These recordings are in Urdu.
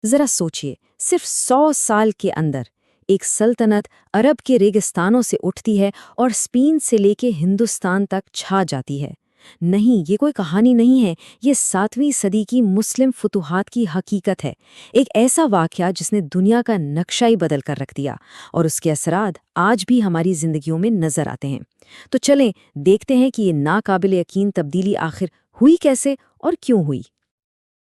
ذرا سوچئے، صرف 100 سال کے اندر ایک سلطنت عرب کے ریگستانوں سے اٹھتی ہے اور اسپین سے لے کے ہندوستان تک چھا جاتی ہے۔ نہیں، یہ کوئی کہانی نہیں ہے، یہ 7ویں صدی کی مسلم فتوحات کی حقیقت ہے۔ ایک ایسا واقعہ جس نے دنیا کا نقشہ ہی بدل کر رکھ دیا، اور اس کے اثرات آج بھی ہماری زندگیوں میں نظر آتے ہیں۔ تو چلیں دیکھتے ہیں کہ یہ ناقابل یقین تبدیلی آخر ہوئی کیسے اور کیوں ہوئی۔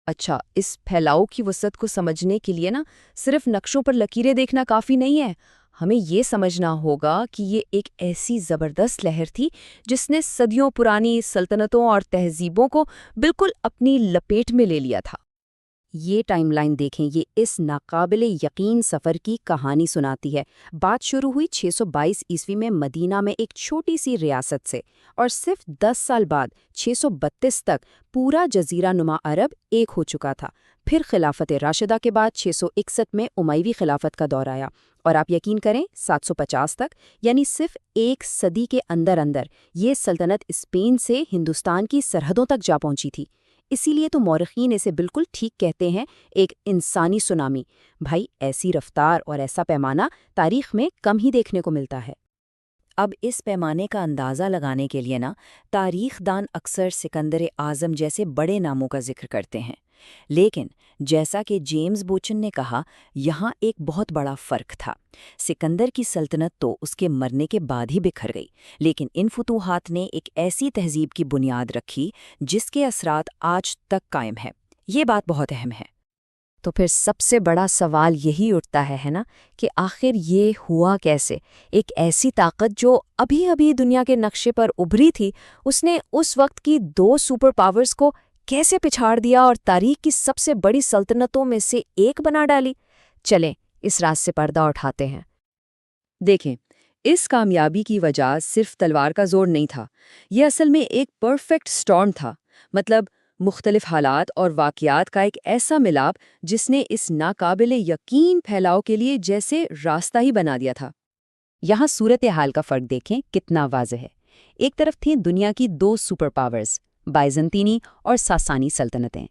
اچھا، اس پھیلاؤ کی وسعت کو سمجھنے کے لیے صرف نقشوں پر لکیریں دیکھنا کافی نہیں ہے۔ ہمیں یہ سمجھنا ہوگا کہ یہ ایک ایسی زبردست لہر تھی جس نے صدیوں پرانی سلطنتوں اور تہذیبوں کو بالکل اپنی لپیٹ میں لے لیا تھا۔ یہ ٹائم لائن دیکھیں، یہ اس ناقابل یقین سفر کی کہانی سناتی ہے۔ بات شروع ہوئی 622 عیسوی میں مدینہ میں ایک چھوٹی سی ریاست سے، اور صرف 10 سال بعد 632 تک پورا جزیرہ نما عرب ایک ہو چکا تھا۔ پھر خلافت راشدہ کے بعد 661 میں امیوی خلافت کا دور آیا، اور آپ یقین کریں 750 تک، یعنی صرف ایک صدی کے اندر یہ سلطنت اسپین سے ہندوستان کی سرحدوں تک جا پہنچی تھی۔ اسی لیے تو مورخین اسے بالکل ٹھیک کہتے ہیں، ایک انسانی سونامی۔ بھائی، ایسی رفتار اور ایسا پیمانہ تاریخ میں کم ہی دیکھنے کو ملتا ہے۔ اب اس پیمانے کا اندازہ لگانے کے لیے تاریخ دان اکثر سکندر اعظم جیسے بڑے ناموں کا ذکر کرتے ہیں، لیکن جیسا کہ جیمز بوچن نے کہا، یہاں ایک بہت بڑا فرق تھا۔ سکندر کی سلطنت تو اس کے مرنے کے بعد ہی بکھر گئی، لیکن ان فتوحات نے ایک ایسی تہذیب کی بنیاد رکھی جس کے اثرات آج تک قائم ہیں۔ یہ بات بہت اہم ہے۔ تو پھر سب سے بڑا سوال یہی اٹھتا ہے نا کہ آخر یہ ہوا کیسے؟ ایک ایسی طاقت جو ابھی ابھی دنیا کے نقشے پر ابھری تھی، اس نے اس وقت کی 2 سپر پاورز کو کیسے پچھاڑ دیا اور تاریخ کی سب سے بڑی سلطنتوں میں سے ایک بنا ڈالی؟ چلیں اس راز سے پردہ اٹھاتے ہیں۔ دیکھیں، اس کامیابی کی وجہ صرف تلوار کا زور نہیں تھا، یہ اصل میں ایک پرفیکٹ سٹارم تھا، مطلب مختلف حالات اور واقعات کا ایک ایسا ملاپ جس نے اس ناقابل یقین پھیلاؤ کے لیے جیسے راستہ ہی بنا دیا تھا۔ یہاں صورتحال کا فرق دیکھیں کتنا واضح ہے۔ ایک طرف تھیں دنیا کی 2 سپر پاورز، بائزنطینی اور ساسانی سلطنتیں۔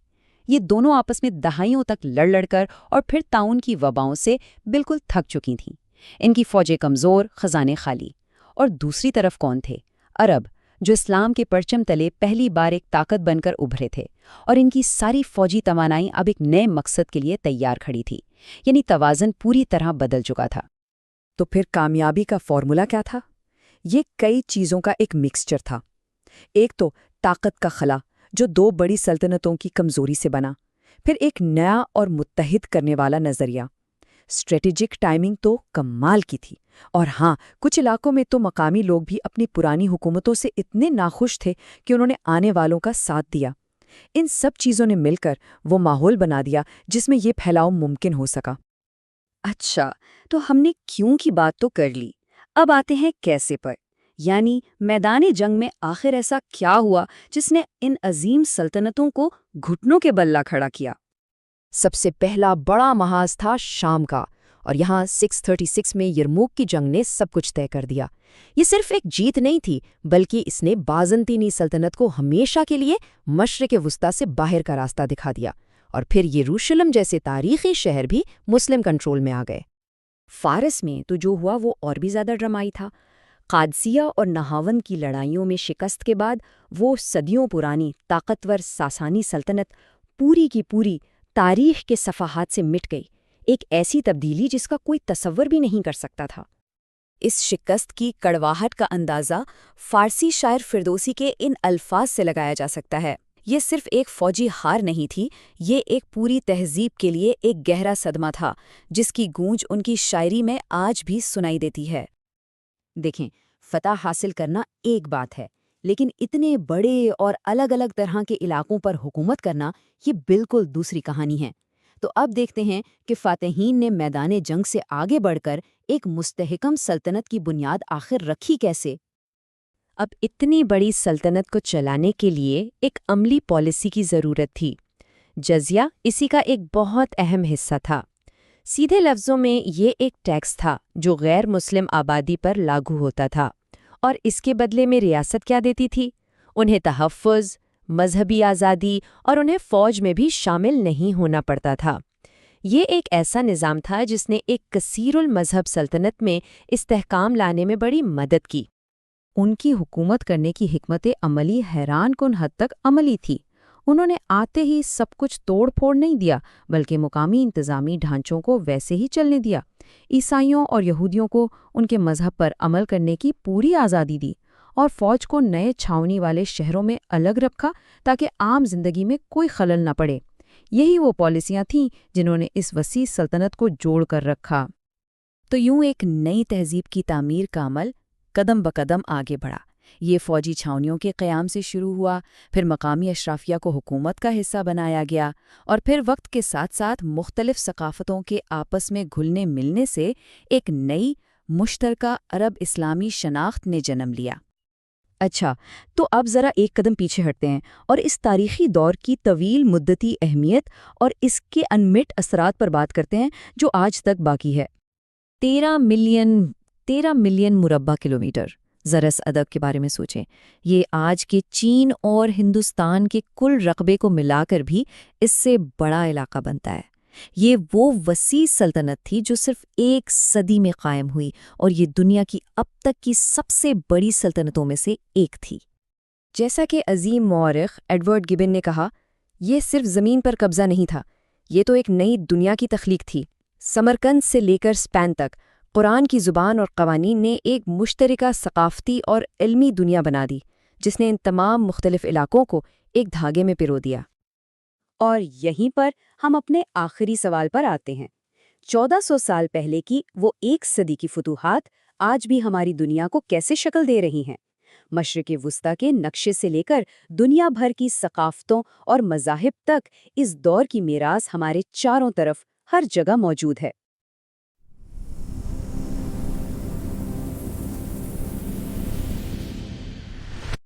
یہ دونوں آپس میں دہائیوں تک لڑ کر اور پھر تعاون کی وباؤں سے بالکل تھک چکی تھیں۔ ان کی فوجیں کمزور، خزانے خالی۔ اور دوسری طرف کون تھے؟ عرب، جو اسلام کے پرچم تلے پہلی بار ایک طاقت بن کر ابھرے تھے، اور ان کی ساری فوجی توانائی اب ایک نئے مقصد کے لیے تیار کھڑی تھی، یعنی توازن پوری طرح بدل چکا تھا۔ تو پھر کامیابی کا فارمولا کیا تھا؟ یہ کئی چیزوں کا ایک مکسچر تھا۔ ایک تو طاقت کا خلا، جو 2 بڑی سلطنتوں کی کمزوری سے بنا، پھر ایک نیا اور متحد کرنے والا نظریہ۔ اسٹریٹجک ٹائمنگ تو کمال کی تھی، اور ہاں، کچھ علاقوں میں تو مقامی لوگ بھی اپنی پرانی حکومتوں سے اتنے ناخوش تھے کہ انہوں نے آنے والوں کا ساتھ دیا۔ ان سب چیزوں نے مل کر وہ ماحول بنا دیا جس میں یہ پھیلاؤ ممکن ہو سکا۔ اچھا، تو ہم نے کیوں کی بات تو کر لی، اب آتے ہیں کیسے پر، یعنی میدان جنگ میں آخر ایسا کیا ہوا جس نے ان عظیم سلطنتوں کو گھٹنوں کے بل لا کھڑا کیا؟ سب سے پہلا بڑا محاذ تھا شام کا، اور یہاں 636 میں یرموک کی جنگ نے سب کچھ طے کر دیا۔ یہ صرف ایک جیت نہیں تھی، بلکہ اس نے بازنطینی سلطنت کو ہمیشہ کے لیے مشرق وسطیٰ سے باہر کا راستہ دکھا دیا، اور پھر یروشلم جیسے تاریخی شہر بھی مسلم کنٹرول میں آ گئے۔ فارس میں تو جو ہوا وہ اور بھی زیادہ ڈرامائی تھا۔ قادسیہ اور نہاون کی لڑائیوں میں شکست کے بعد وہ صدیوں پرانی طاقتور ساسانی سلطنت پوری کی پوری تاریخ کے صفحات سے مٹ گئی، ایک ایسی تبدیلی جس کا کوئی تصور بھی نہیں کر سکتا تھا۔ اس شکست کی کڑواہٹ کا اندازہ فارسی شاعر فردوسی کے ان الفاظ سے لگایا جا سکتا ہے۔ یہ صرف ایک فوجی ہار نہیں تھی، یہ ایک پوری تہذیب کے لیے ایک گہرا صدمہ تھا، جس کی گونج ان کی شاعری میں آج بھی سنائی دیتی ہے۔ دیکھیں، فتح حاصل کرنا ایک بات ہے، لیکن اتنے بڑے اور الگ الگ طرح کے علاقوں پر حکومت کرنا یہ بالکل دوسری کہانی ہے۔ تو اب دیکھتے ہیں کہ فاتحین نے میدان جنگ سے آگے بڑھ کر ایک مستحکم سلطنت کی بنیاد آخر رکھی کیسے؟ اب اتنی بڑی سلطنت کو چلانے کے لیے ایک عملی پالیسی کی ضرورت تھی۔ جزیہ اسی کا ایک بہت اہم حصہ تھا۔ سیدھے لفظوں میں یہ ایک ٹیکس تھا جو غیر مسلم آبادی پر لاگو ہوتا تھا، اور اس کے بدلے میں ریاست کیا دیتی تھی؟ انہیں تحفظ، مذہبی آزادی اور انہیں فوج میں بھی شامل نہیں ہونا پڑتا تھا۔ یہ ایک ایسا نظام تھا جس نے ایک کثیر المذہب سلطنت میں استحکام لانے میں بڑی مدد کی۔ ان کی حکومت کرنے کی حکمت عملی حیران کن حد تک عملی تھی۔ انہوں نے آتے ہی سب کچھ توڑ پھوڑ نہیں دیا، بلکہ مقامی انتظامی ڈھانچوں کو ویسے ہی چلنے دیا۔ عیسائیوں اور یہودیوں کو ان کے مذہب پر عمل کرنے کی پوری آزادی دی، اور فوج کو نئے چھاؤنی والے شہروں میں الگ رکھا تاکہ عام زندگی میں کوئی خلل نہ پڑے۔ یہی وہ پالیسیاں تھیں جنہوں نے اس وسیع سلطنت کو جوڑ کر رکھا۔ تو یوں ایک نئی تہذیب کی تعمیر کا عمل قدم بقدم آگے بڑھا۔ یہ فوجی چھاؤنیوں کے قیام سے شروع ہوا، پھر مقامی اشرافیہ کو حکومت کا حصہ بنایا گیا، اور پھر وقت کے ساتھ ساتھ مختلف ثقافتوں کے آپس میں گھلنے ملنے سے ایک نئی مشترکہ عرب اسلامی شناخت نے جنم لیا۔ اچھا، تو اب ذرا ایک قدم پیچھے ہٹتے ہیں اور اس تاریخی دور کی طویل مدتی اہمیت اور اس کے انمٹ اثرات پر بات کرتے ہیں جو آج تک باقی ہے۔ 13 ملین مربع کلومیٹر۔ ذرا اس عدد کے بارے میں سوچیں، یہ آج کے چین اور ہندوستان کے کل رقبے کو ملا کر بھی اس سے بڑا علاقہ بنتا ہے۔ یہ وہ وسیع سلطنت تھی جو صرف ایک صدی میں قائم ہوئی، اور یہ دنیا کی اب تک کی سب سے بڑی سلطنتوں میں سے ایک تھی۔ جیسا کہ عظیم مورخ ایڈورڈ گبن نے کہا، یہ صرف زمین پر قبضہ نہیں تھا، یہ تو ایک نئی دنیا کی تخلیق تھی۔ سمرقند سے لے کر اسپین تک قرآن کی زبان اور قوانین نے ایک مشترکہ ثقافتی اور علمی دنیا بنا دی، جس نے ان تمام مختلف علاقوں کو ایک دھاگے میں پرو دیا۔ اور یہیں پر ہم اپنے آخری سوال پر آتے ہیں۔ 1400 سال پہلے کی وہ ایک صدی کی فتوحات آج بھی ہماری دنیا کو کیسے شکل دے رہی ہیں؟ مشرق وسطیٰ کے نقشے سے لے کر دنیا بھر کی ثقافتوں اور مذاہب تک اس دور کی میراث ہمارے چاروں طرف ہر جگہ موجود ہے۔